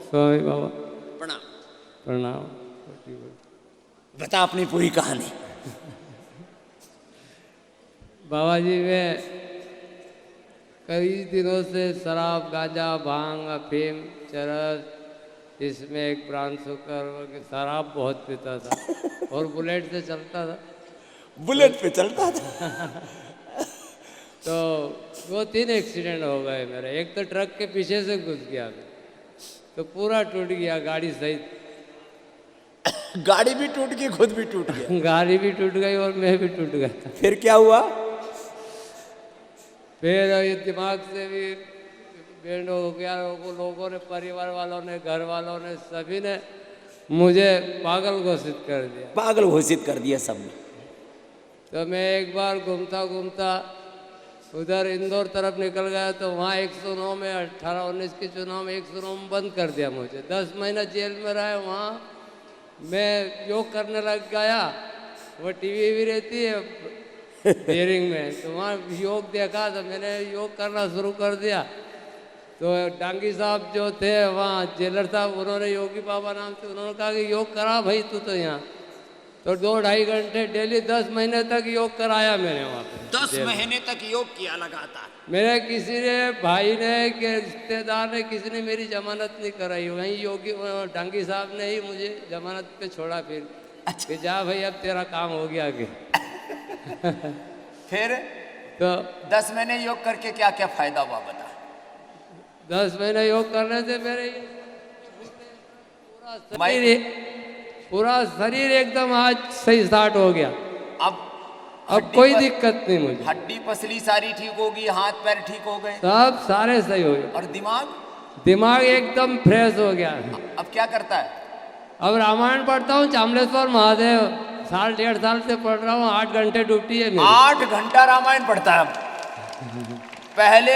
स्वामी बाबा प्रणाम। प्रणाम। बता अपनी पूरी कहानी। बाबा जी मैं कई दिनों से शराब, गांजा, भांग, अफीम, चरस, इसमें एक ब्रांड शुकर शराब बहुत पीता था और बुलेट से चलता था। बुलेट पे चलता था। तो 2-3 एक्सीडेंट हो गए मेरे। एक तो ट्रक के पीछे से घुस गया मैं, तो पूरा टूट गया गाड़ी सहित। गाड़ी भी टूट गई, खुद भी टूट गया। गाड़ी भी टूट गई और मैं भी टूट गया। फिर क्या हुआ? फिर ये दिमाग से भी बैंड हो गया। लोगों ने, परिवार वालों ने, घर वालों ने, सभी ने मुझे पागल घोषित कर दिया। पागल घोषित कर दिया सबने। तो मैं एक बार घूमता घूमता उधर इंदौर तरफ निकल गया, तो वहाँ 109 में 18-19 के चुनाव में 109 में बंद कर दिया मुझे। 10 महीना जेल में रहा। वहाँ मैं योग करने लग गया। वो टीवी भी रहती है हियरिंग में, तो वहाँ योग देखा तो मैंने योग करना शुरू कर दिया। तो डांगी साहब जो थे वहाँ जेलर साहब, उन्होंने, योगी बाबा नाम से, उन्होंने कहा कि योग करा भाई तू तो यहाँ। तो 2-2.5 घंटे डेली 10 महीने तक योग कराया मैंने वहाँ पे। 10 महीने तक योग किया लगातार। मेरे किसी ने, भाई ने, के रिश्तेदार ने, किसी ने मेरी जमानत नहीं कराई। वहीं योगी डांगी साहब ने ही मुझे जमानत पे छोड़ा। फिर अच्छा। कि जा भाई अब तेरा काम हो गया कि फिर तो 10 महीने योग करके क्या क्या फायदा हुआ बता। 10 महीने योग करने से मेरे पूरा शरीर एकदम आज सही स्टार्ट हो गया। अब कोई दिक्कत नहीं मुझे। हड्डी पसली सारी ठीक होगी, हाथ पैर ठीक हो गए, सब सारे सही हो गए। और दिमाग एकदम फ्रेश हो गया। अब क्या करता है? अब रामायण पढ़ता हूँ, चामलेश्वर महादेव 1.5 साल से पढ़ रहा हूँ। 8 घंटे ड्यूटी है मेरी। 8 घंटा रामायण पढ़ता है। पहले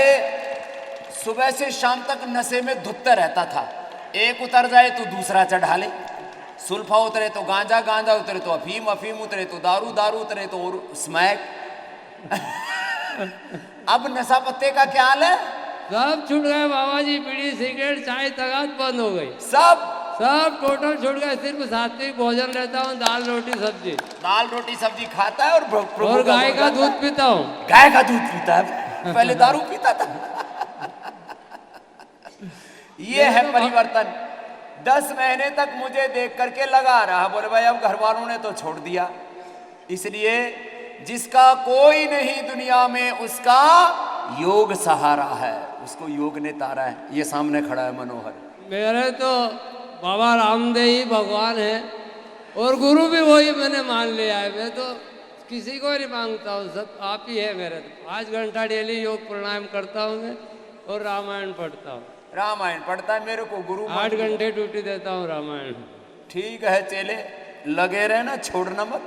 सुबह से शाम तक नशे में धुत्ता रहता था। एक उतर जाए तो दूसरा चढ़ा ले। सुल्फा उतरे तो गांजा, गांजा उतरे तो अफीम, अफीम उतरे तो दारू, दारू उतरे तो और स्मैक। अब नशा पत्ते का क्या हाल है? सब छूट गए बाबा जी। बीड़ी, सिगरेट, चाय, तगात बंद हो गई। सब टोटल छूट गए। सिर्फ सात्विक भोजन लेता हूँ, दाल रोटी सब्जी। दाल रोटी सब्जी खाता है और गाय का दूध पीता हूँ। गाय का दूध पीता है। पहले दारू पीता था। ये है परिवर्तन। 10 महीने तक मुझे देख करके लगा रहा, बोले भाई अब घर वालों ने तो छोड़ दिया। इसलिए जिसका कोई नहीं दुनिया में, उसका योग सहारा है, उसको योग ने तारा है। ये सामने खड़ा है मनोहर। मेरे तो बाबा रामदेव ही भगवान है और गुरु भी वही मैंने मान लिया है। मैं तो किसी को नहीं मांगता हूँ, सब आप ही है मेरे। 5 घंटा डेली योग प्राणायाम करता हूँ मैं और रामायण पढ़ता हूँ। रामायण पढ़ता है, मेरे को गुरु 8 घंटे ड्यूटी देता हूँ रामायण। ठीक है चेले, लगे रहे ना, छोड़ना मत।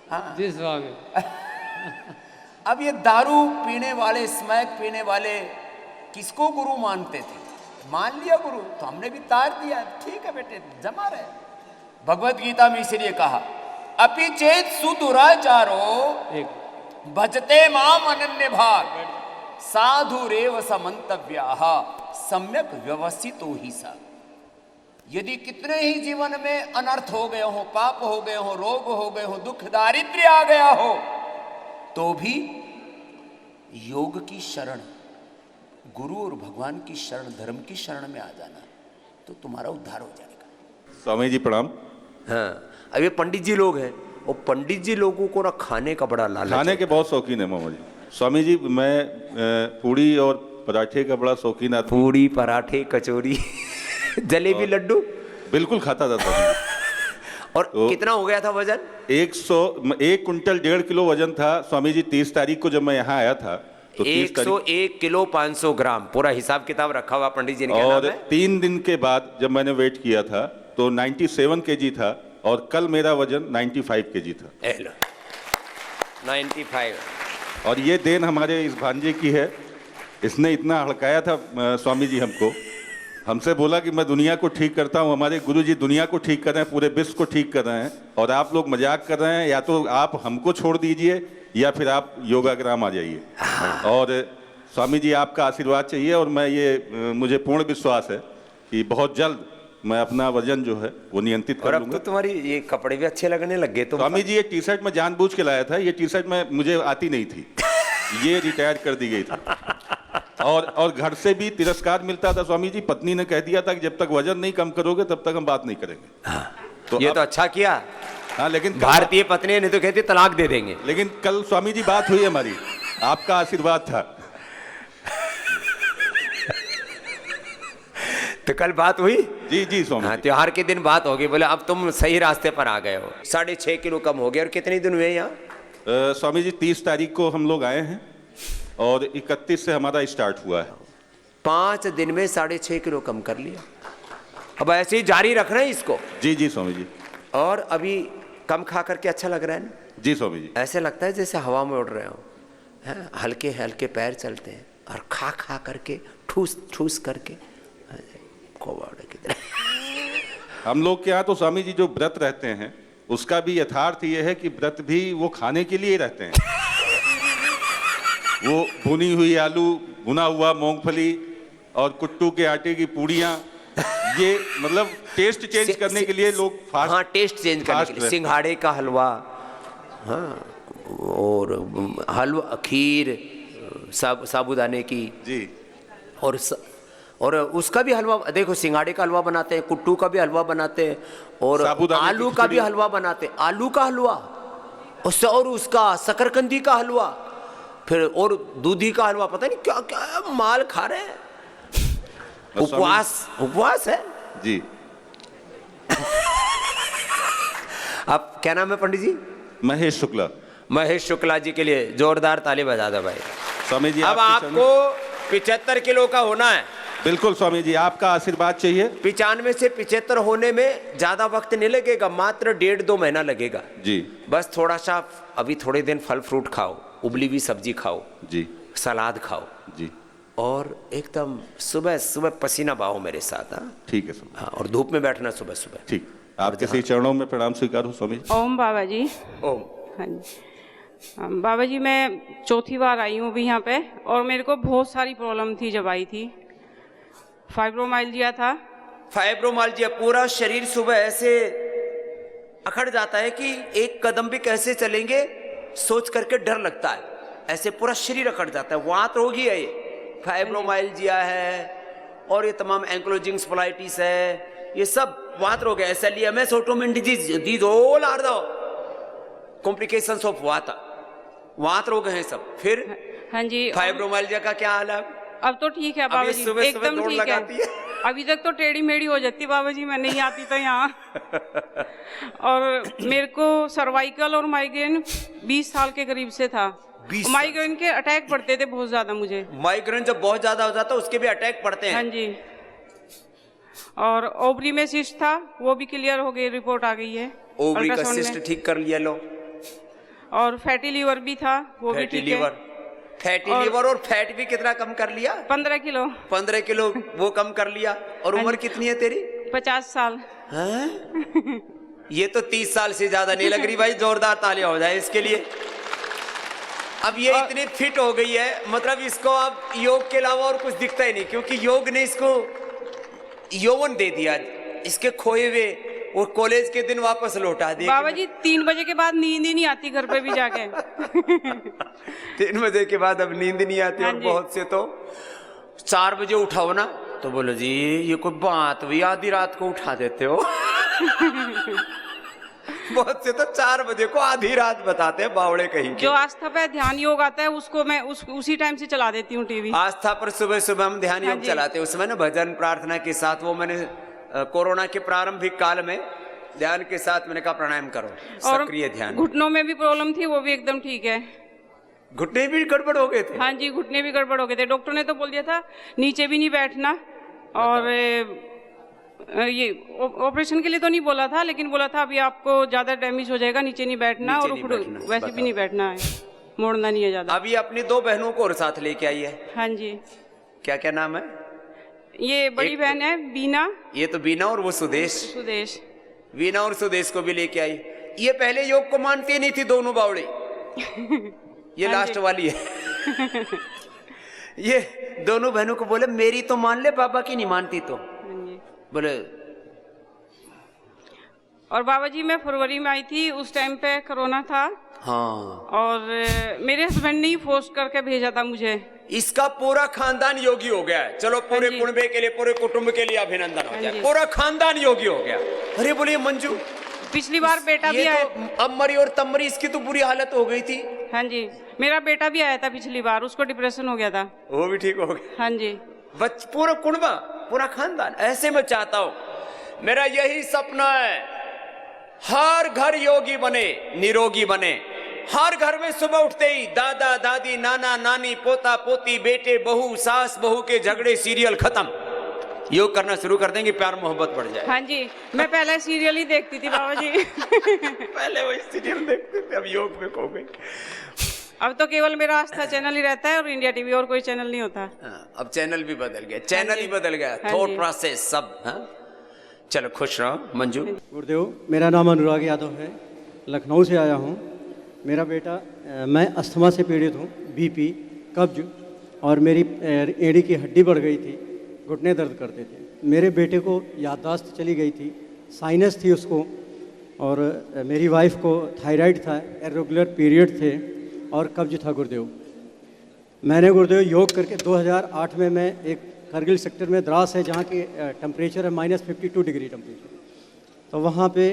हाँ जी स्वामी। अब ये दारू पीने वाले, स्मैक पीने वाले किसको गुरु मानते थे? मान लिया गुरु तो हमने भी तार दिया। ठीक है बेटे, जमा रहे। भगवत गीता में इसलिए कहा, अपि चेत सुदुराचारो भजते माम अनन्य भाग साधु रेव समंतव्याः सम्यक व्यवस्थितो ही सा। यदि कितने ही जीवन में अनर्थ हो गए हो, पाप हो गए हो, रोग हो गए हो, दुख दारिद्र्य आ गया हो, तो भी योग की शरण, गुरु और भगवान की शरण, धर्म की शरण में आ जाना, तो तुम्हारा उद्धार हो जाएगा। स्वामी जी प्रणाम। हाँ, अब ये पंडित जी लोग हैं, और पंडित जी लोगों को ना खाने का बड़ा लालच, खाने के बहुत शौकीन है मामा जी। स्वामी जी मैं पूड़ी और पराठे का बड़ा शौकीन आदमी। पूड़ी, पराठे, कचौरी, जलेबी, लड्डू बिल्कुल खाता था स्वामी जी। और तो कितना हो गया था वजन? 1 कुंटल 1.5 किलो वजन था स्वामी जी। 30 तारीख को जब मैं यहाँ आया था तो 101 किलो 500 ग्राम पूरा हिसाब किताब रखा हुआ पंडित जी ने। और 3 दिन के बाद जब मैंने वेट किया था तो 97 kg था, और कल मेरा वजन 95 kg था। 95। और ये देन हमारे इस भांजे की है। इसने इतना हड़काया था स्वामी जी हमको, हमसे बोला कि मैं दुनिया को ठीक करता हूँ। हमारे गुरु जी दुनिया को ठीक कर रहे हैं, पूरे विश्व को ठीक कर रहे हैं, और आप लोग मजाक कर रहे हैं। या तो आप हमको छोड़ दीजिए या फिर आप योगाग्राम आ जाइए। और स्वामी जी आपका आशीर्वाद चाहिए, और मैं ये मुझे पूर्ण विश्वास है कि बहुत जल्द मैं अपना वजन जो है वो नियंत्रित और कर अब तो लूंगा। तुम्हारी ये कपड़े भी अच्छे लगने लग गए तुम। स्वामी जी, ये टी शर्ट मैं जानबूझ के लाया था। ये टी शर्ट में मुझे आती नहीं थी, ये रिटायर कर दी गई थी। और घर से भी तिरस्कार मिलता था स्वामी जी। पत्नी ने कह दिया था कि जब तक वजन नहीं कम करोगे तब तक हम बात नहीं करेंगे। तो ये अब- तो अच्छा किया। हाँ, लेकिन भारतीय पत्नी नहीं तो कहती तलाक दे देंगे। लेकिन कल स्वामी जी बात हुई हमारी, आपका आशीर्वाद था। तो कल बात हुई। जी जी स्वामी हाँ, जी। त्योहार के दिन बात होगी, बोले अब तुम सही रास्ते पर आ गए हो। 6.5 किलो कम हो गया। और कितने दिन हुए यहाँ? स्वामी जी 30 तारीख को हम लोग आए हैं और 31 से हमारा स्टार्ट हुआ है। 5 दिन में 6.5 किलो कम कर लिया। अब ऐसे ही जारी रखना है इसको। जी जी स्वामी जी। और अभी कम खा करके अच्छा लग रहा है ना? जी स्वामी जी। ऐसे लगता है जैसे हवा में उड़ रहे हो। हैं, हल्के हल्के पैर चलते हैं और खा खा करके ठूस ठूस करके कोवाड़े की तरह। हम लोग के यहाँ तो स्वामी जी जो व्रत रहते हैं उसका भी यथार्थ ये है कि व्रत भी वो खाने के लिए ही रहते हैं। वो भुनी हुई आलू, भुना हुआ मूंगफली और कुट्टू के आटे की पूड़ियाँ, ये मतलब टेस्ट चेंज करने के लिए लोग फास्ट। हाँ, टेस्ट चेंज करने फास्ट के लिए रहते हैं। सिंघाड़े का हलवा, हाँ, और हलवा, खीर, साबूदाने की, जी और उसका भी हलवा। देखो, सिंघाड़े का हलवा बनाते हैं, कुट्टू का भी हलवा बनाते हैं, और साबूदाने की आलू का भी खिचड़ी। हलवा बनाते हैं। आलू का हलवा, उससे, और उसका शकरकंदी का हलवा, फिर और दूधी का हलवा। पता नहीं क्या क्या माल खा रहे हैं। उपवास है जी। अब क्या नाम है पंडित जी? महेश शुक्ला। महेश शुक्ला जी के लिए जोरदार ताली बजा दो भाई। स्वामी जी अब आपके चरणों- आपको 75 किलो का होना है। बिल्कुल स्वामी जी, आपका आशीर्वाद चाहिए। 95 से 75 होने में ज्यादा वक्त नहीं लगेगा, मात्र 1.5-2 महीना लगेगा। जी बस थोड़ा सा अभी थोड़े दिन फल फ्रूट खाओ, उबली हुई सब्जी खाओ, जी सलाद खाओ, जी। और एकदम सुबह सुबह पसीना बहाओ मेरे साथ। हाँ, ठीक है स्वामी। हाँ, और धूप में बैठना सुबह सुबह। ठीक, आपके श्री चरणों में प्रणाम स्वीकार हो स्वामी जी। ओम बाबा जी। ओम। हाँ जी। बाबा जी, मैं चौथी बार आई हूँ अभी यहाँ पे, और मेरे को बहुत सारी प्रॉब्लम थी जब आई थी। फाइब्रोमाइल्जिया था। फाइब्रोमाइल्जिया, पूरा शरीर सुबह ऐसे अकड़ जाता है कि एक कदम भी कैसे चलेंगे सोच करके डर लगता है। ऐसे पूरा शरीर अकड़ जाता है। वात रोग ही है ये। फाइब्रोमाइल्जिया है, और ये तमाम एंक्लोजिंग स्पोलाइटिस है, ये सब वात रोग है। SLEMS autoimmune disease, these all are the complications of वात रोग हैं सब। फिर हाँ जी। फाइब्रोमाइल्जिया का क्या हाल है? अब तो ठीक है बाबा जी, सुबह सुबह एकदम दौड़ ठीक लगाती है। अभी तक तो टेढ़ी मेढ़ी हो जाती बाबा जी, मैं नहीं आती तो यहाँ। और मेरे को सर्वाइकल और माइग्रेन 20 साल के करीब से था। 20 माइग्रेन के अटैक पड़ते थे बहुत ज्यादा मुझे। माइग्रेन जब बहुत ज्यादा हो जाता है उसके भी अटैक पड़ते हाँ हैं। जी। और ओवरी में सिस्ट था, वो भी क्लियर हो गई, रिपोर्ट आ गई है ओवरी का अल्ट्रासाउंड में। सिस्ट ठीक कर लिया लो। और फैटी लीवर भी था, वो भी फैटी ठीक है। लीवर, फैटी और- लीवर और फैट भी कितना कम कर लिया? 15 किलो। 15 किलो वो कम कर लिया। और हाँ उम्र जी। कितनी है तेरी? 50 साल। हैं? ये तो 30 साल से ज्यादा नहीं लग रही भाई। जोरदार तालियां हो जाए इसके लिए। अब ये इतनी फिट हो गई है, मतलब इसको अब योग के अलावा और कुछ दिखता ही नहीं, क्योंकि योग ने इसको यौवन दे दिया। इसके खोए हुए वो कॉलेज के दिन वापस लौटा दिए। बाबा जी 3 बजे के बाद नींद ही नहीं आती घर पे भी जाके। 3 बजे के बाद अब नींद नहीं आती। हाँ और जी। बहुत से तो 4 बजे उठाओ ना तो बोलो जी ये कोई बात हुई, आधी रात को उठा देते हो। बहुत से तो 4 बजे को आधी रात बताते हैं, बावड़े कहीं के। जो आस्था पे ध्यान योग आता है उसको मैं उसी टाइम से चला देती हूँ टीवी। आस्था पर सुबह सुबह हम ध्यान हाँ योग जी। चलाते हैं, उसमें ना भजन प्रार्थना के साथ। वो मैंने कोरोना के प्रारंभिक काल में ध्यान के साथ मैंने कहा प्राणायाम करो, और सक्रिय ध्यान। घुटनों में भी प्रॉब्लम थी, वो भी एकदम ठीक है। घुटने भी गड़बड़ हो गए थे? हाँ जी, घुटने भी गड़बड़ हो गए थे। डॉक्टर ने तो बोल दिया था नीचे भी नहीं बैठना, और ये ऑपरेशन के लिए तो नहीं बोला था, लेकिन बोला था अभी आपको ज्यादा डैमेज हो जाएगा, नीचे नहीं बैठना, नीचे और नहीं बैठना, वैसे बताओ। भी नहीं बैठना है, मोड़ना नहीं है ज्यादा। अभी अपनी 2 बहनों को और साथ लेके आई है। हाँ जी। क्या क्या नाम है? ये बड़ी एक बहन है बीना, ये तो बीना, और वो सुदेश। सुदेश। वीना और सुदेश को भी लेके आई। ये पहले योग को मानती नहीं थी दोनों बावड़े। ये हाँ लास्ट जी। वाली है। ये दोनों बहनों को बोले मेरी तो मान ले, बाबा की नहीं मानती तो। हाँ जी। बोले और बाबा जी मैं फरवरी में आई थी, उस टाइम पे कोरोना था। हाँ, और मेरे हस्बैंड ने ही फोर्स करके भेजा था मुझे। इसका पूरा खानदान योगी हो गया है। चलो पूरे हाँ जी। कुनबे के लिए, पूरे कुटुंब के लिए अभिनंदन हो हाँ जाए। जी। पूरा खानदान योगी हो गया। अरे बोलिए मंजू, पिछली बार बेटा भी ये आया। तो अब मरी और तब मरी, इसकी तो बुरी हालत हो गई थी। हाँ जी, मेरा बेटा भी आया था पिछली बार, उसको डिप्रेशन हो गया था। वो भी ठीक हो गया। हाँ जी। पूरा कुनबा, पूरा खानदान। ऐसे मैं चाहता हूं, मेरा यही सपना है, हर घर योगी बने, निरोगी बने। हर घर में सुबह उठते ही दादा दादी, नाना नानी, पोता पोती, बेटे बहू, सास बहू के झगड़े, सीरियल खत्म। योग करना शुरू कर देंगे, प्यार मोहब्बत बढ़ जाए। हाँ जी, मैं पहले सीरियल ही देखती थी बाबा जी। पहले वही सीरियल देखते थे, अब योग में खो गए। अब तो केवल मेरा आस्था चैनल ही रहता है और इंडिया टीवी, और कोई चैनल नहीं होता। अब चैनल भी बदल गया, चैनल ही बदल गया, हाँ थॉट जी। प्रोसेस सब। हाँ? चलो खुश रहो मंजू। गुरुदेव, मेरा नाम अनुराग यादव है, लखनऊ से आया हूँ। मेरा बेटा, मैं अस्थमा से पीड़ित हूँ, बीपी, कब्ज, और मेरी एड़ी की हड्डी बढ़ गई थी, घुटने दर्द करते थे। मेरे बेटे को याददाश्त चली गई थी, साइनस थी उसको, और मेरी वाइफ को थायराइड था, इरेगुलर पीरियड थे, और कब्ज था। गुरुदेव, मैंने गुरुदेव योग करके 2008 में मैं एक करगिल सेक्टर में द्रास है, जहाँ की टेम्परेचर है -52 डिग्री टेम्परेचर, तो वहाँ पे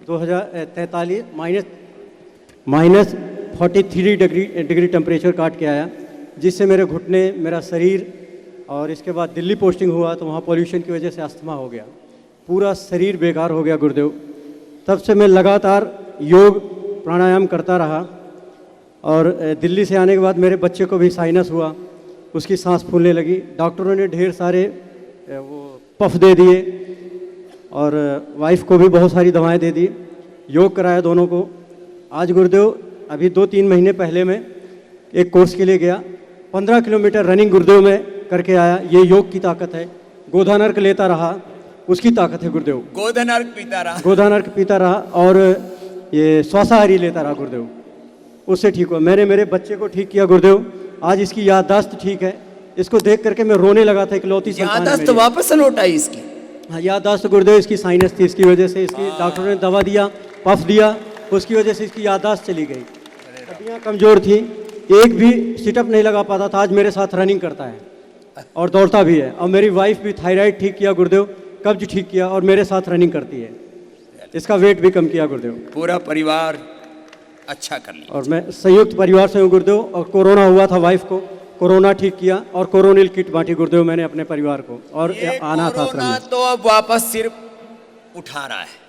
2043 -43 डिग्री टेम्परेचर काट के आया, जिससे मेरे घुटने, मेरा शरीर, और इसके बाद दिल्ली पोस्टिंग हुआ तो वहाँ पोल्यूशन की वजह से अस्थमा हो गया, पूरा शरीर बेकार हो गया। गुरुदेव, तब से मैं लगातार योग प्राणायाम करता रहा, और दिल्ली से आने के बाद मेरे बच्चे को भी साइनस हुआ, उसकी सांस फूलने लगी। डॉक्टरों ने ढेर सारे वो पफ दे दिए, और वाइफ को भी बहुत सारी दवाएं दे दी, योग कराया दोनों को। आज गुरुदेव, अभी 2-3 महीने पहले मैं एक कोर्स के लिए गया, 15 किलोमीटर रनिंग गुरुदेव में करके आया। ये योग की ताकत है। गोधान अर्क लेता रहा, उसकी ताकत है गुरुदेव। गोधन अर्क पीता रहा, गोधान अर्क पीता रहा, और ये स्वासाहारी लेता रहा गुरुदेव, उससे ठीक हुआ। मैंने मेरे बच्चे को ठीक किया गुरुदेव, आज इसकी याददाश्त ठीक है। इसको देख करके मैं रोने लगा था, इकलौती संतान है याददाश्त मेरी। वापस लौट आई इसकी। हाँ, याददाश्त गुरुदेव, इसकी साइनस थी, इसकी वजह से इसकी डॉक्टरों ने दवा दिया, पफ दिया, उसकी वजह से इसकी याददाश्त चली गई। हड्डियाँ कमज़ोर थी, एक भी सिटअप नहीं लगा पाता था, आज मेरे साथ रनिंग करता है और दौड़ता भी है। और मेरी वाइफ भी थायराइड ठीक किया गुरुदेव, कब्ज ठीक किया, और मेरे साथ रनिंग करती है। इसका वेट भी कम किया गुरुदेव। पूरा परिवार अच्छा कर लिया। और मैं संयुक्त परिवार से हूँ गुरुदेव, और कोरोना हुआ था, वाइफ को कोरोना ठीक किया, और कोरोनिल किट बांटी गुरुदेव मैंने अपने परिवार को, और ये अनाथ आश्रम कोरोना में। तो अब वापस सिर्फ उठा रहा है।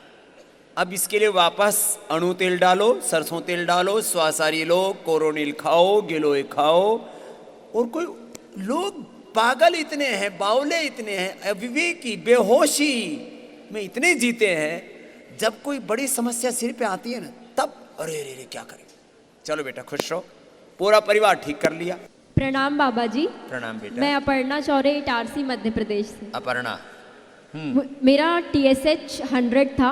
अब इसके लिए वापस अणु तेल डालो, सरसों तेल डालो, स्वासारी लो, कोरोनिल खाओ, गिलोय खाओ। और कोई लोग पागल इतने हैं, बावले इतने हैं, अविवेकी, बेहोशी में इतने जीते हैं, जब कोई बड़ी समस्या सिर पे आती है ना, तब अरे रे रे क्या करें। चलो बेटा खुश रहो, पूरा परिवार ठीक कर लिया। प्रणाम बाबा जी। प्रणाम बेटा। मैं अपर्णा चौरे, इटारसी मध्य प्रदेश से। अपर्णा, मेरा TSH 100 था।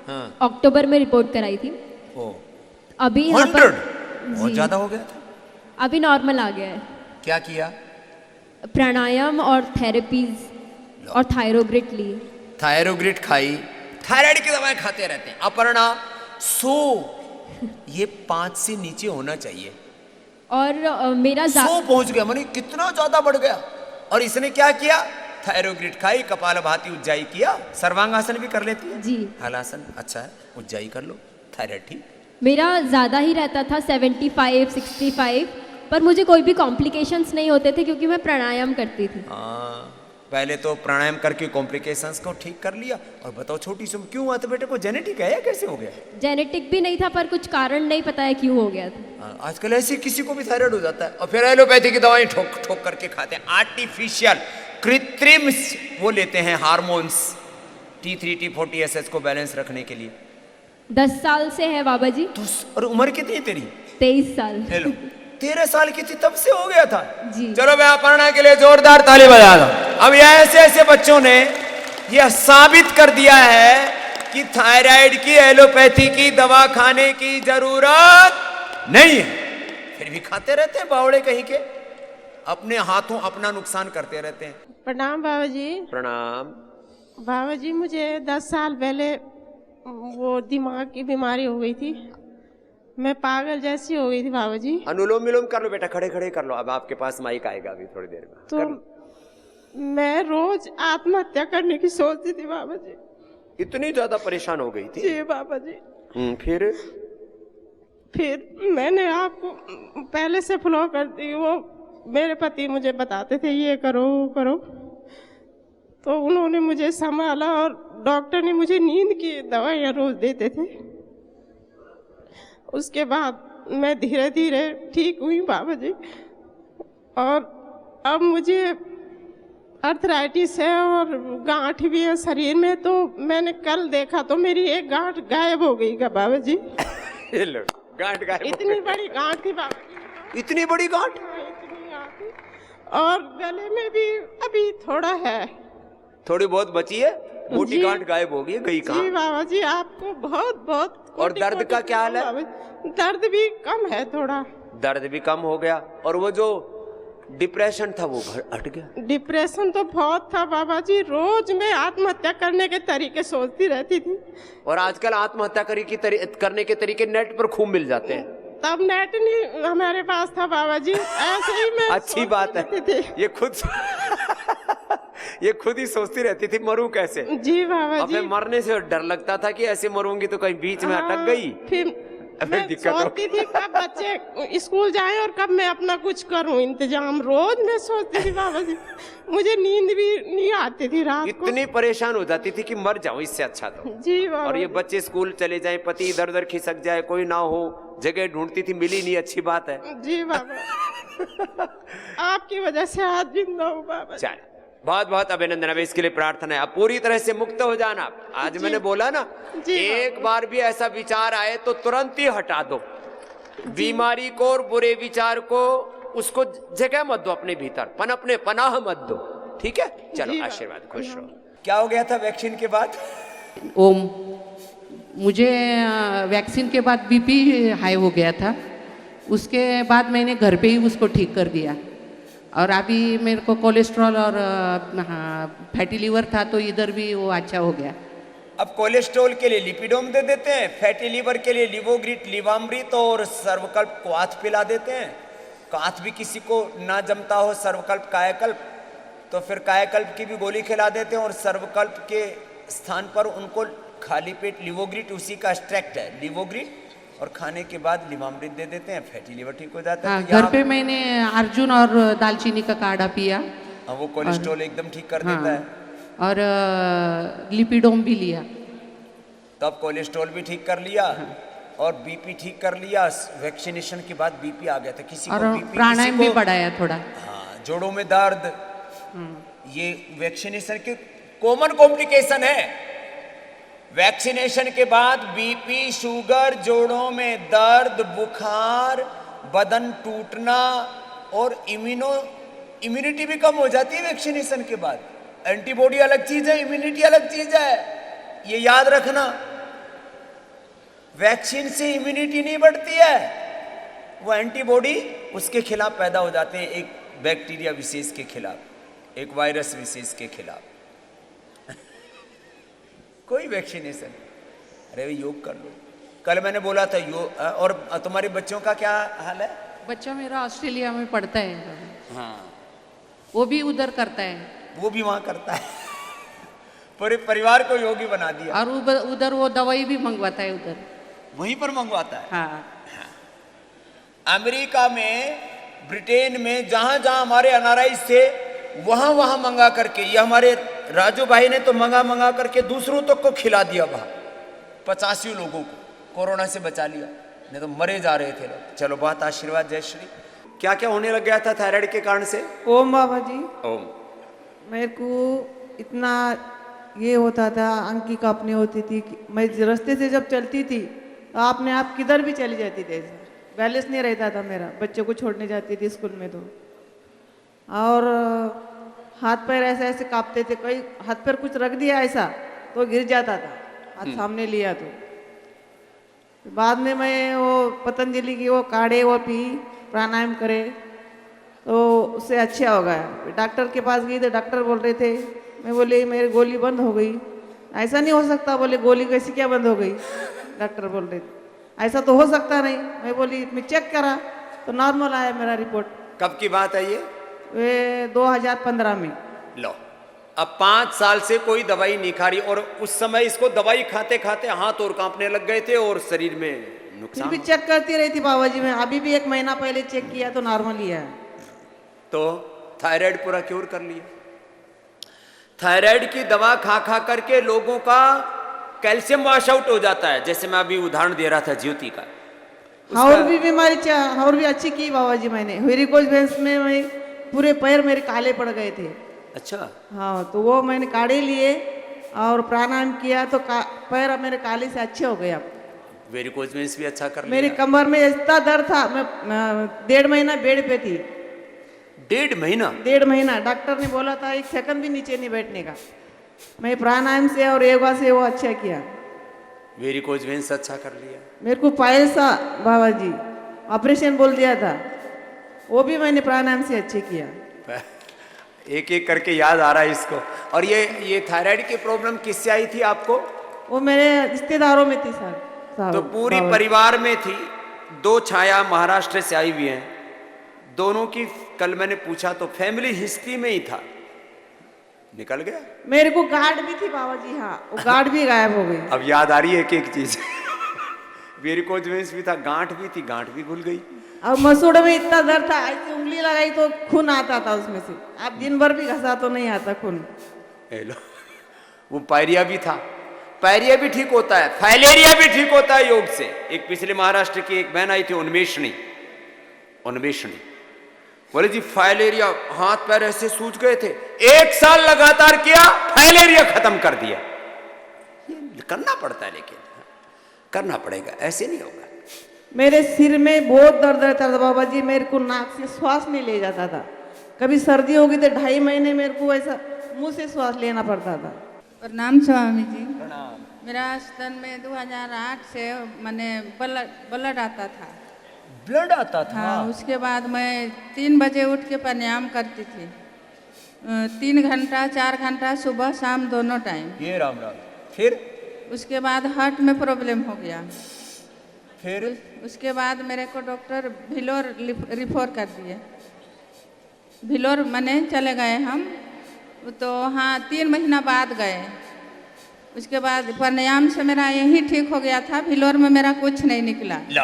हाँ। अक्टूबर में रिपोर्ट कराई थी। ओ अभी यहाँ पर 100 बहुत जी, ज्यादा हो गया था। अभी नॉर्मल आ गया है। क्या किया? प्राणायाम और थेरेपीज और थायरोग्रिट ली। थायरोग्रिट खाई, थायराइड की दवाएं खाते रहते हैं। अपर्णा, सो ये 5 से नीचे होना चाहिए। और मेरा 100 पहुंच गया, मानी कितना ज्यादा बढ़ गया। और इसने क्या किया? थायरोग्रिट खाई, कपालभाति, उज्जाई किया, सर्वांगासन भी कर लेती है। जी। हलासन अच्छा है, उज्जाई कर लो, थायराइड ठीक। मेरा ज़्यादा ही रहता था, 75, 65, पर मुझे कोई भी कॉम्प्लिकेशंस नहीं होते थे क्योंकि मैं प्राणायाम करती थी। हाँ, पहले तो प्राणायाम करके कॉम्प्लिकेशंस को ठीक कर लिया। और बताओ छोटी सी क्यों हुआ था बेटे को? जेनेटिक है या कैसे हो गया? जेनेटिक भी नहीं था, पर कुछ कारण नहीं पता है क्यों हो गया था। हाँ, आजकल ऐसे किसी को भी थायराइड हो जाता है, और फिर एलोपैथी की दवाएं ठोक ठोक करके खाते हैं। आर्टिफिशियल, कृत्रिम वो लेते हैं हार्मोन्स, T3 T40 SS को बैलेंस रखने के लिए। 10 साल से है बाबा जी। तो और उम्र कितनी है तेरी? 23 साल। ले लो, 13 साल की थी तब से हो गया था। जी। चलो मैं अपर्णा के लिए जोरदार ताली बजा दो। अब ये ऐसे ऐसे बच्चों ने यह साबित कर दिया है कि थायराइड की, एलोपैथी की दवा खाने की जरूरत नहीं है, फिर भी खाते रहते हैं बावड़े कहीं के, अपने हाथों अपना नुकसान करते रहते हैं। प्रणाम बाबा जी। प्रणाम। बाबा जी मुझे 10 साल पहले वो दिमाग की बीमारी हो गई थी, मैं पागल जैसी हो गई थी बाबा जी। अनुलोम विलोम कर लो बेटा, खड़े खड़े कर लो। अब आपके पास माइक आएगा अभी थोड़ी देर में। तो मैं रोज आत्महत्या करने की सोचती थी बाबा जी। इतनी ज्यादा परेशान हो गई थी? जी बाबा जी। फिर मैंने आपको पहले से फॉलो कर दी। वो मेरे पति मुझे बताते थे ये करो वो करो, तो उन्होंने मुझे संभाला और डॉक्टर ने मुझे नींद की दवाइयाँ रोज देते थे। उसके बाद मैं धीरे धीरे ठीक हुई बाबा जी। और अब मुझे अर्थराइटिस है और गांठ भी है शरीर में। तो मैंने कल देखा तो मेरी एक गांठ गायब हो गई का बाबा जी। ये लो, गांठ गायब। इतनी बड़ी गांठ थी बाबा जी। इतनी बड़ी गांठ? इतनी गांठ थी। और गले में भी अभी थोड़ा है, थोड़ी बहुत बची है। मोटी गांठ गायब हो गई, गई कहाँ? जी बाबा जी आपको बहुत बहुत। और दर्द का क्या हाल है? दर्द भी कम है थोड़ा। दर्द भी कम हो गया। और वो जो डिप्रेशन था वो हट गया? डिप्रेशन तो बहुत था बाबा जी, रोज मैं आत्महत्या करने के तरीके सोचती रहती थी। और आजकल आत्महत्या करने के तरीके नेट पर खूब मिल जाते हैं। तब नेट नहीं हमारे पास था बाबा जी, ऐसे ही मैं अच्छी बात है। ये खुद ही सोचती रहती थी मरूं कैसे। जी बाबा जी। मरने से डर लगता था कि ऐसे मरूंगी तो कहीं बीच में अटक गई, फिर मैं सोचती थी कब बच्चे स्कूल जाएं और कब मैं अपना कुछ करूं इंतजाम। रोज मैं सोचती थी बाबा जी, मुझे नींद भी नहीं आती थी रात को। इतनी परेशान हो जाती थी कि मर जाऊं इससे अच्छा तो। जी बाबा। और ये बच्चे स्कूल चले जाएं, पति इधर उधर खिसक जाए, कोई ना हो, जगह ढूंढती थी, मिली नहीं, अच्छी बात है। जी बाबा। आपकी वजह से आज जिंदा हूँ बाबा। चल, बहुत बहुत अभिनंदन। अब इसके लिए प्रार्थना है आप पूरी तरह से मुक्त हो जाना। आज मैंने बोला ना, एक बार भी ऐसा विचार आए तो तुरंत ही हटा दो बीमारी को और बुरे विचार को। उसको जगह मत दो अपने भीतर, पनाह मत दो, ठीक है? चलो आशीर्वाद, खुश रहो। क्या हो गया था वैक्सीन के बाद? ओम, मुझे वैक्सीन के बाद बीपी हाई हो गया था। उसके बाद मैंने घर पे ही उसको ठीक कर दिया। और अभी मेरे को कोलेस्ट्रॉल और फैटी लीवर था, तो इधर भी वो अच्छा हो गया। अब कोलेस्ट्रॉल के लिए लिपिडोम दे देते हैं, फैटी लीवर के लिए लिवोग्रिट, लिवामृत और सर्वकल्प क्वाथ पिला देते हैं। क्वाथ भी किसी को ना जमता हो, सर्वकल्प कायाकल्प, तो फिर कायाकल्प की भी गोली खिला देते हैं। और सर्वकल्प के स्थान पर उनको खाली पेट लिवोग्रिट, उसी का एक्सट्रैक्ट है लिवोग्रिट, और खाने के बाद लिवामृत दे देते हैं, फैटी लीवर ठीक हो जाता है। घर पे मैंने अर्जुन और दालचीनी का काढ़ा पिया। वो कोलेस्ट्रॉल एकदम ठीक कर देता है। और लिपिडोम भी लिया, तो अब कोलेस्ट्रॉल भी ठीक कर लिया और बीपी ठीक कर लिया। वैक्सीनेशन के बाद बीपी आ गया था किसी और को, बीपी प्राणायाम भी बढ़ाया थोड़ा। हाँ, जोड़ों में दर्द, ये वैक्सीनेशन के कॉमन कॉम्प्लिकेशन है। वैक्सीनेशन के बाद बीपी, शुगर, जोड़ों में दर्द, बुखार, बदन टूटना और इम्यूनिटी भी कम हो जाती है वैक्सीनेशन के बाद। एंटीबॉडी अलग चीज है, इम्यूनिटी अलग चीज है, ये याद रखना। वैक्सीन से इम्यूनिटी नहीं बढ़ती है, वो एंटीबॉडी उसके खिलाफ पैदा हो जाते हैं, एक बैक्टीरिया विशेष के खिलाफ, एक वायरस विशेष के खिलाफ। कोई वैक्सीनेशन, अरे योग कर लो। कल मैंने बोला था योग। और तुम्हारे बच्चों का क्या हाल है? बच्चा मेरा ऑस्ट्रेलिया में पढ़ता है। हाँ, वो भी उधर करता है। वो भी वहां करता है। पूरे परिवार को योगी बना दिया। और उधर वो दवाई भी मंगवाता है, उधर वहीं पर मंगवाता है। हाँ। अमेरिका में, ब्रिटेन में, जहां जहां हमारे एनआरआई थे वहां वहां मंगा करके, ये हमारे राजू भाई ने तो मंगा करके दूसरों तक को खिला दिया। वहां 85 लोगों को कोरोना से बचा लिया, नहीं तो मरे जा रहे थे लोग। चलो बहुत आशीर्वाद, जय श्री। क्या क्या होने लग गया था थायराइड के कारण से? ओम बाबा जी, ओम। मेरे को इतना ये होता था, आंखी कांपनी होती थी। मैं रास्ते से जब चलती थी तो अपने आप किधर भी चली जाती थी, बैलेंस नहीं रहता था मेरा। बच्चों को छोड़ने जाती थी स्कूल में तो, और हाथ पैर ऐसे ऐसे कांपते थे। कोई हाथ पैर कुछ रख दिया ऐसा तो गिर जाता था, हाथ सामने लिया तो। बाद में मैं वो पतंजलि की वो काढ़े वो पी, प्राणायाम करे तो उससे अच्छा हो गया। डॉक्टर के पास गई तो डॉक्टर बोल रहे थे मैं बोले मेरी गोली बंद हो गई। ऐसा नहीं हो सकता। बोले गोली कैसी क्या बंद हो गई? डॉक्टर बोल रहे थे ऐसा तो हो सकता नहीं। मैं बोली मैं चेक करा तो नॉर्मल आया मेरा रिपोर्ट। कब की बात है ये? वे 2015 में। लो, अब 5 साल से कोई दवाई नहीं खा रही, और उस समय इसको दवाई खाते खाते हाथ और कांपने लग गए थे और शरीर में फिर नुकसान। भी चेक करती रही थी बाबा जी। मैं अभी भी 1 महीना पहले चेक किया तो नॉर्मल ही है। तो थायराइड पूरा क्योर कर लिया। थायराइड की दवा खा खा करके लोगों का कैल्शियम वॉश आउट हो जाता है। जैसे मैं अभी उदाहरण दे रहा था ज्योति का, और भी बीमारी और भी अच्छी की बाबा जी मैंने। वेरिकोज वेन्स में मैं पूरे पैर मेरे काले पड़ गए थे। अच्छा, हाँ, तो वो मैंने काढ़े लिए और प्राणायाम किया तो पैर मेरे काले से अच्छे हो गए। अब वेरिकोज वेन्स भी अच्छा कर मेरी लिया। कमर में इतना दर्द था, मैं 1.5 महीना बेड पे थी। 1.5 महीना? 1.5 महीना। डॉक्टर ने बोला था 1 सेकंड भी नीचे नहीं बैठने का। मैं प्राणायाम से और योगा से वो अच्छा किया। वेरिकोज वेन्स अच्छा कर लिया। मेरे को पायल सा बाबा जी ऑपरेशन बोल दिया था, वो भी मैंने प्राणायाम से अच्छे किया। एक एक करके याद आ रहा है इसको। और ये थायराइड की प्रॉब्लम किससे आई थी आपको? वो मेरे रिश्तेदारों में थी सर। तो पूरी परिवार में थी। 2 छाया महाराष्ट्र से आई हुई हैं, दोनों की कल मैंने पूछा तो फैमिली हिस्ट्री में ही था, निकल गया। मेरे को गार्ड भी थी बाबा जी। हाँ, वो गार्ड भी गायब हो गई। अब याद आ रही है एक एक चीज। वेरिकोज वेन्स भी था, गांठ भी थी, गांठ भी भूल गई। अब मसूड़े में इतना दर्द था, ऐसी उंगली लगाई तो खून आता था उसमें से। अब दिन भर भी घसा तो नहीं आता खून। हेलो, वो पायरिया भी था। पायरिया भी ठीक होता है, फाइलेरिया भी ठीक होता है योग से। एक पिछले महाराष्ट्र की एक बहन आई थी, उन्मेषणी बोले जी फाइलेरिया, हाथ पैर ऐसे सूज गए थे, 1 साल लगातार किया, फाइलेरिया खत्म कर दिया। ये करना पड़ता है, लेकिन करना पड़ेगा, ऐसे नहीं होगा। मेरे सिर में बहुत दर्द रहता था बाबा जी। मेरे को नाक से श्वास नहीं ले जाता था। कभी सर्दी होगी तो 2.5 महीने मेरे को ऐसा मुंह से श्वास लेना पड़ता था। प्रणाम स्वामी जी। मेरा स्तन में 2008 से मैंने ब्लड आता था। ब्लड आता था? हाँ, उसके बाद मैं 3 बजे उठ के प्राणायाम करती थी। 3 घंटा 4 घंटा सुबह शाम दोनों टाइम। ये राम राम। फिर उसके बाद हार्ट में प्रॉब्लम हो गया। फिर उसके बाद मेरे को डॉक्टर भिलोर रिफर कर दिए। भिलोर मैंने चले गए हम तो। हाँ, 3 महीना बाद गए। उसके बाद प्राणायाम से मेरा यही ठीक हो गया था। भिलोर में मेरा कुछ नहीं निकला। ला,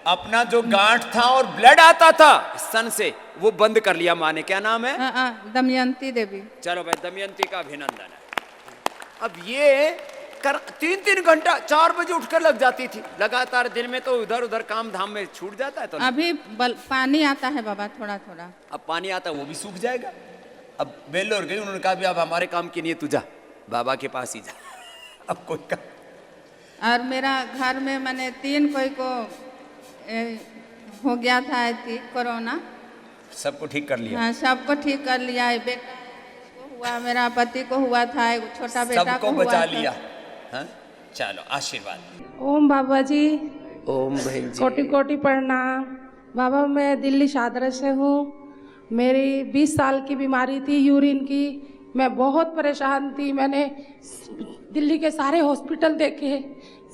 अपना जो गांठ था और ब्लड आता था स्तन से, वो बंद कर लिया माँ ने। क्या नाम है? दमयंती देवी। चलो भाई, दमयंती का अभिनंदन है। अब ये 3-3 घंटा 4 बजे उठकर लग जाती थी लगातार। दिन में तो इधर उधर काम धाम में छूट जाता है। तो अभी पानी आता है बाबा, थोड़ा थोड़ा। अब पानी आता है, वो भी सूख जाएगा। अब बेल्लोर गई, उन्होंने कहा भी अब हमारे काम की नहीं है, तू जा बाबा के पास ही जा। अब कोई का। और मेरा घर में मैंने 3 कोई को हो गया था कोरोना। सबको ठीक कर लिया? हाँ, सबको ठीक कर लिया है। बेटा को हुआ, मेरा पति को हुआ था, एक छोटा बेटा सबको को बचा हुआ लिया। था। हाँ? चलो, आशीर्वाद। ओम बाबा जी। ओम बहन जी। कोटि कोटि प्रणाम बाबा। मैं दिल्ली शादरा से हूँ। मेरी 20 साल की बीमारी थी, यूरिन की। मैं बहुत परेशान थी। मैंने दिल्ली के सारे हॉस्पिटल देखे,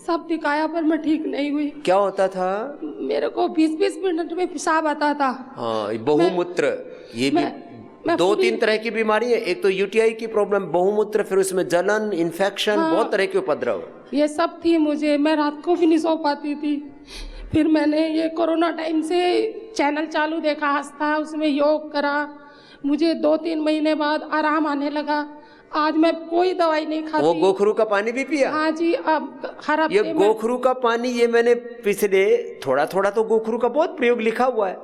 सब दिखाया, पर मैं ठीक नहीं हुई। क्या होता था? मेरे को 20-20 मिनट में पेशाब आता था। हाँ, बहुमूत्र। ये भी 2-3 तरह की बीमारी है। एक तो यूटीआई की प्रॉब्लम, बहुमूत्र, फिर उसमें जलन, इन्फेक्शन, बहुत तरह के उपद्रव। ये सब थी मुझे। मैं रात को भी नहीं सो पाती थी। फिर मैंने ये कोरोना टाइम से चैनल चालू देखा आस्था, उसमें योग करा। मुझे 2-3 महीने बाद आराम आने लगा। आज मैं कोई दवाई नहीं खाती। वो गोखरू का पानी भी पिया? हाँ जी। अब हर हफ्ते ये गोखरू का पानी, ये मैंने पिछले थोड़ा तो गोखरू का बहुत प्रयोग लिखा हुआ है,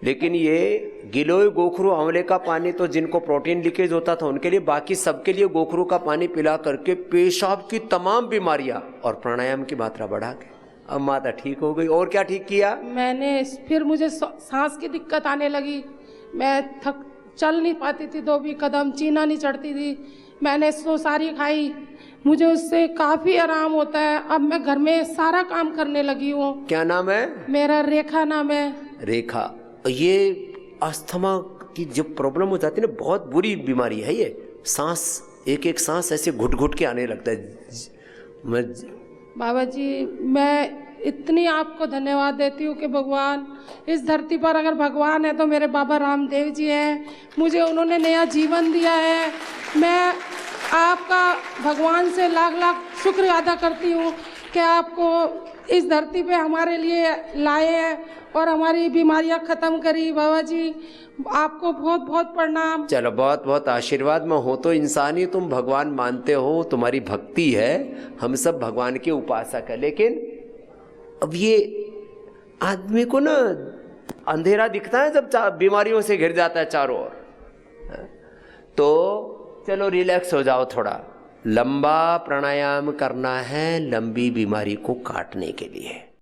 लेकिन ये गिलोय गोखरू आंवले का पानी तो जिनको प्रोटीन लीकेज होता था उनके लिए, बाकी सबके लिए गोखरू का पानी पिला करके पेशाब की तमाम बीमारियां और प्राणायाम की मात्रा बढ़ा के अब माता ठीक हो गई। और क्या ठीक किया? मैंने फिर मुझे सांस की दिक्कत आने लगी। मैं चल नहीं पाती थी, 2 भी कदम, चीना नहीं चढ़ती थी। मैंने सोसारी खाई, मुझे उससे काफी आराम होता है। अब मैं घर में सारा काम करने लगी हूँ। क्या नाम है? मेरा रेखा नाम है। रेखा। ये अस्थमा की जो प्रॉब्लम हो जाती है ना, बहुत बुरी बीमारी है ये। सांस एक एक सांस ऐसे घुट घुट के आने लगता है। मैं बाबा जी मैं इतनी आपको धन्यवाद देती हूँ कि भगवान इस धरती पर अगर भगवान है तो मेरे बाबा रामदेव जी हैं, मुझे उन्होंने नया जीवन दिया है। मैं आपका भगवान से लाख लाख शुक्र अदा करती हूँ कि आपको इस धरती पे हमारे लिए लाए हैं और हमारी बीमारियाँ ख़त्म करी। बाबा जी आपको बहुत बहुत प्रणाम। चलो बहुत बहुत आशीर्वाद में हो तो इंसान ही, तुम भगवान मानते हो, तुम्हारी भक्ति है, हम सब भगवान के उपासक है। लेकिन अब ये आदमी को ना अंधेरा दिखता है जब बीमारियों से घिर जाता है चारों ओर। तो चलो रिलैक्स हो जाओ, थोड़ा लंबा प्राणायाम करना है लंबी बीमारी को काटने के लिए।